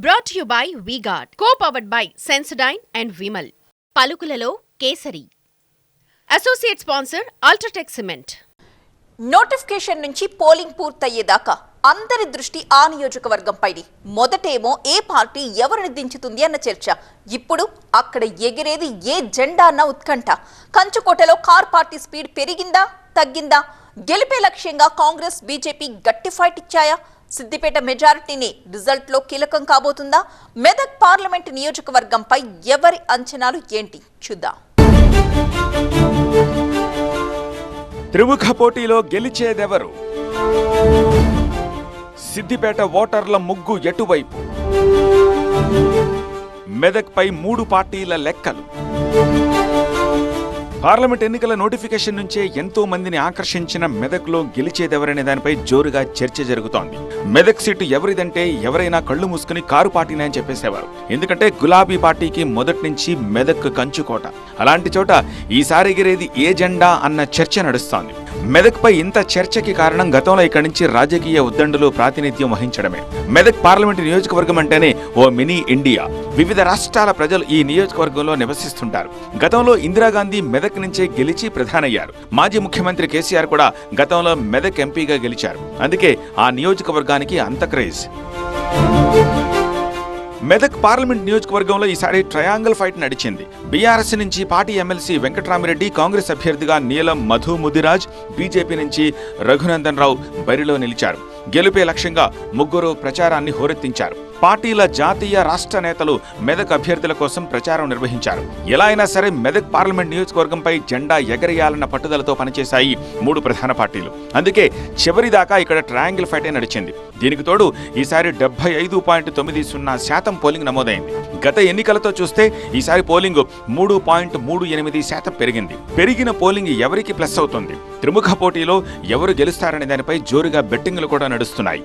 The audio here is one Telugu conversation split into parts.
Brought to you by V-Guard, co-powered by Sensodyne and Vimal. పలుకులలో Kesari. Associate sponsor UltraTech cement. Notification నుంచి పోలింగ్ పూర్తయ్యేదాకా అందరి దృష్టి ఆ నియోజకవర్గంపైనే. మొదటేమో ఏ పార్టీ ఎవరిని దించుతుంది అన్న చర్చ. ఇప్పుడు అక్కడ ఎగిరేది ఏ జెండా అన్న ఉత్కంఠ. కంచుకోటలో కార్ పార్టీ స్పీడ్ పెరిగిందా తగ్గిందా? గెలిపే లక్ష్యంగా కాంగ్రెస్ బీజేపీ గట్టి ఫైట్ ఇచ్చాయా? సిద్దిపేట మెజారిటీని రిజల్ట్ లో కీలకం కాబోతుందా? మెదక్ పార్లమెంట్ నియోజకవర్గంపై ఎవరి అంచనాలు ఏంటి చూద్దాం. త్రిముఖ పోటీలో గెలిచేదెవరు? సిద్దిపేట ఓటర్ల ముగ్గు ఎటువైపు? మెదక్ పై 3 పార్టీల లెక్కలు. పార్లమెంట్ ఎన్నికల నోటిఫికేషన్ నుంచే ఎంతో మందిని ఆకర్షించిన మెదక్లో గెలిచేదెవరనే దానిపై జోరుగా చర్చ జరుగుతోంది. మెదక్ సీటు ఎవరిదంటే ఎవరైనా కళ్ళు మూసుకుని కారు పార్టీనే అని చెప్పేసేవారు. ఎందుకంటే గులాబీ పార్టీకి మొదటి నుంచి మెదక్ కంచుకోట. అలాంటి చోట ఈసారి ఎగిరేది ఏ జెండా అన్న చర్చ నడుస్తోంది. మెదక్ పై ఇంత చర్చకి కారణం గతంలో ఇక్కడి నుంచి రాజకీయ ఉద్దండులు ప్రాతినిధ్యం వహించడమే. మెదక్ పార్లమెంటు నియోజకవర్గం అంటేనే ఓ మినీ ఇండియా. వివిధ రాష్ట్రాల ప్రజలు ఈ నియోజకవర్గంలో నివసిస్తుంటారు. గతంలో ఇందిరాగాంధీ మెదక్ నుంచే గెలిచి ప్రధానయ్యారు. మాజీ ముఖ్యమంత్రి కేసీఆర్ కూడా గతంలో మెదక్ ఎంపీగా గెలిచారు. అందుకే ఆ నియోజకవర్గానికి అంత క్రేజ్. మెదక్ పార్లమెంట్ నియోజకవర్గంలో ఈసారి ట్రయాంగిల్ ఫైట్ నడిచింది. బీఆర్ఎస్ నుంచి పార్టీ ఎమ్మెల్సీ వెంకట్రామిరెడ్డి, కాంగ్రెస్ అభ్యర్థిగా నీలం మధు ముదిరాజ్, బీజేపీ నుంచి రఘునందన్ రావు బరిలో నిలిచారు. గెలుపే లక్ష్యంగా ముగ్గురు ప్రచారాన్ని హోరెత్తించారు. పార్టీల జాతీయ రాష్ట్ర నేతలు మెదక్ అభ్యర్థుల కోసం ప్రచారం నిర్వహించారు. ఎలా అయినా సరే మెదక్ పార్లమెంట్ నియోజకవర్గంపై జెండా ఎగరేయాలన్న పట్టుదలతో పనిచేశాయి 3 ప్రధాన పార్టీలు. అందుకే చివరిదాకా ఇక్కడ ట్రయాంగిల్ ఫైటే నడిచింది. దీనికి తోడు ఈసారి 75.90% పోలింగ్ నమోదైంది. గత ఎన్నికలతో చూస్తే ఈసారి పోలింగ్ 3.38% పెరిగింది. పెరిగిన పోలింగ్ ఎవరికి ప్లస్ అవుతుంది? త్రిముఖ పోటీలో ఎవరు గెలుస్తారనే దానిపై జోరుగా బెట్టింగ్లు కూడా నడుస్తున్నాయి.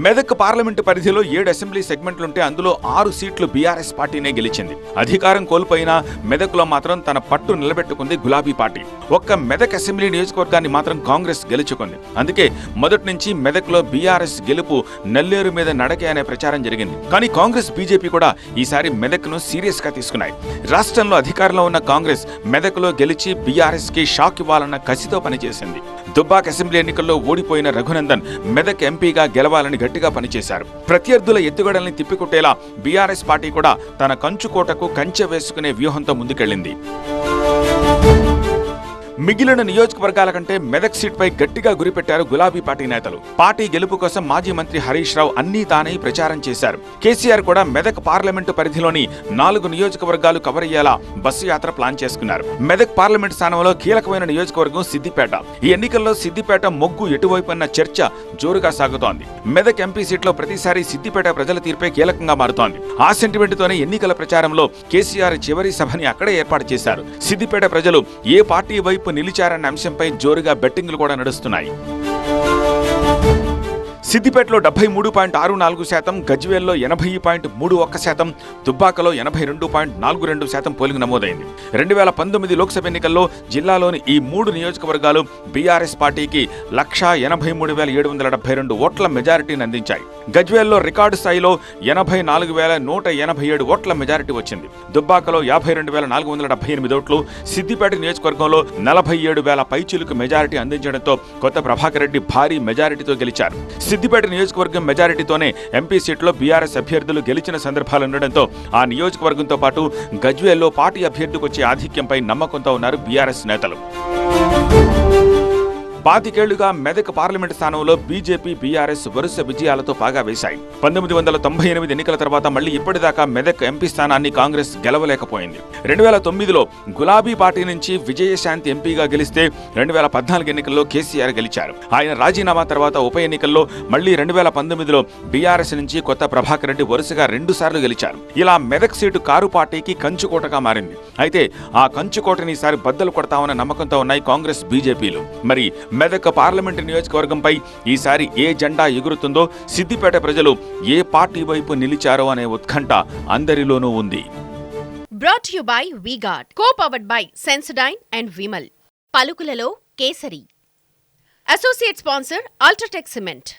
మెదక్ పార్లమెంటు పరిధిలో 7 అసెంబ్లీ సెగ్మెంట్లుంటే అందులో 6 సీట్లు బీఆర్ఎస్ పార్టీనే గెలిచింది. అధికారం కోల్పోయినా మెదక్లో మాత్రం తన పట్టు నిలబెట్టుకుంది గులాబీ పార్టీ. ఒక్క మెదక్ అసెంబ్లీ నియోజకవర్గాన్ని మాత్రం కాంగ్రెస్ గెలుచుకుంది. అందుకే మొదటి నుంచి మెదక్లో బీఆర్ఎస్ గెలుపు నెల్లేరు మీద నడకే అనే ప్రచారం జరిగింది. కానీ కాంగ్రెస్ బీజేపీ కూడా ఈసారి మెదక్ను సీరియస్ గా తీసుకున్నాయి. రాష్ట్రంలో అధికారంలో ఉన్న కాంగ్రెస్ మెదక్లో గెలిచి బీఆర్ఎస్ కి షాక్ ఇవ్వాలన్న కసితో పనిచేసింది. దుబ్బాక్ అసెంబ్లీ ఎన్నికల్లో ఓడిపోయిన రఘునందన్ మెదక్ ఎంపీగా గెలవాలని గట్టిగా పనిచేశారు. ప్రత్యర్థుల ఎత్తుగడల్ని తిప్పికొట్టేలా బీఆర్ఎస్ పార్టీ కూడా తన కంచుకోటకు కంచె వేసుకునే వ్యూహంతో ముందుకెళ్లింది. మిగిలిన నియోజకవర్గాల కంటే మెదక్ సీట్పై గట్టిగా గురిపెట్టారు గులాబీ పార్టీ నేతలు. పార్టీ గెలుపు కోసం మాజీ మంత్రి హరీష్ రావు అన్నీ తానే ప్రచారం చేశారు. కేసీఆర్ కూడా మెదక్ పార్లమెంటు పరిధిలోని 4 నియోజకవర్గాలు కవర్ అయ్యేలా బస్సు యాత్ర ప్లాన్ చేసుకున్నారు. మెదక్ పార్లమెంటు స్థానంలో కీలకమైన నియోజకవర్గం సిద్దిపేట. ఈ ఎన్నికల్లో సిద్దిపేట మొగ్గు ఎటువైపు అన్న చర్చ జోరుగా సాగుతోంది. మెదక్ ఎంపీ సీట్లో ప్రతిసారి సిద్దిపేట ప్రజల తీర్పే కీలకంగా మారుతోంది. ఆ సెంటిమెంట్ తోనే ఎన్నికల ప్రచారంలో కేసీఆర్ చివరి సభని అక్కడే ఏర్పాటు చేశారు. సిద్దిపేట ప్రజలు ఏ పార్టీ వైపు నిలిచారన్న అంశంపై జోరుగా బెట్టింగ్లు కూడా నడుస్తున్నాయి. సిద్దిపేటలో 73.64%, గజ్వేల్లో 80.31%, దుబ్బాకలో 82.42% పోలింగ్ నమోదైంది. 2019 లోక్సభ ఎన్నికల్లో జిల్లాలోని ఈ 3 నియోజకవర్గాలు బీఆర్ఎస్ పార్టీకి 1,83,772 ఓట్ల మెజారిటీని అందించాయి. గజ్వేల్లో రికార్డు స్థాయిలో 84,187 ఓట్ల మెజారిటీ వచ్చింది. దుబ్బాకలో 52,478 ఓట్లు, సిద్దిపేట నియోజకవర్గంలో 47,000 పైచిలుకు మెజారిటీ అందించడంతో కొత్త ప్రభాకర్ రెడ్డి భారీ మెజారిటీతో గెలిచారు. సిద్దిపేట నియోజకవర్గం మెజారిటీతోనే ఎంపీ సీట్లో బీఆర్ఎస్ అభ్యర్థులు గెలిచిన సందర్భాలుండడంతో ఆ నియోజకవర్గంతో పాటు గజ్వేల్లో పార్టీ అభ్యర్థికి వచ్చే ఆధిక్యంపై నమ్మకంతో ఉన్నారు బీఆర్ఎస్ నేతలు. 25 ఏళ్లుగా మెదక్ పార్లమెంటు స్థానంలో బీజేపీ, బీఆర్ఎస్ వరుస విజయాలతో పాగా వేశాయి. 1998 ఎన్నికల తర్వాత మళ్లీ ఇప్పటిదాకా మెదక్ ఎంపీ స్థానాన్ని కాంగ్రెస్ గెలవలేకపోయింది. 2009లో గులాబీ పార్టీ నుంచి విజయశాంతి ఎంపీగా గెలిస్తే 2014 ఎన్నికల్లో కేసీఆర్ గెలిచారు. ఆయన రాజీనామా తర్వాత ఉప ఎన్నికల్లో మళ్లీ 2019లో బీఆర్ఎస్ నుంచి కొత్త ప్రభాకర్ రెడ్డి వరుసగా 2 సార్లు గెలిచారు. ఇలా మెదక్ సీటు కారు పార్టీకి కంచుకోటగా మారింది. అయితే ఆ కంచుకోటని ఈసారి బద్దలు కొడతామన్న నమ్మకంతో ఉన్నాయి కాంగ్రెస్, బీజేపీలు. మరి మెదక్ పార్లమెంటు నియోజకవర్గంపై ఈసారి ఏ జెండా ఎగురుతుందో, సిద్దిపేట ప్రజలు ఏ పార్టీ వైపు నిలిచారో అనే ఉత్కంఠ అందరిలోనూ ఉంది. Brought to you by V-Guard, co-powered by Sensodyne and Vimal. పలుకులలో Kesari. Associate sponsor UltraTech cement.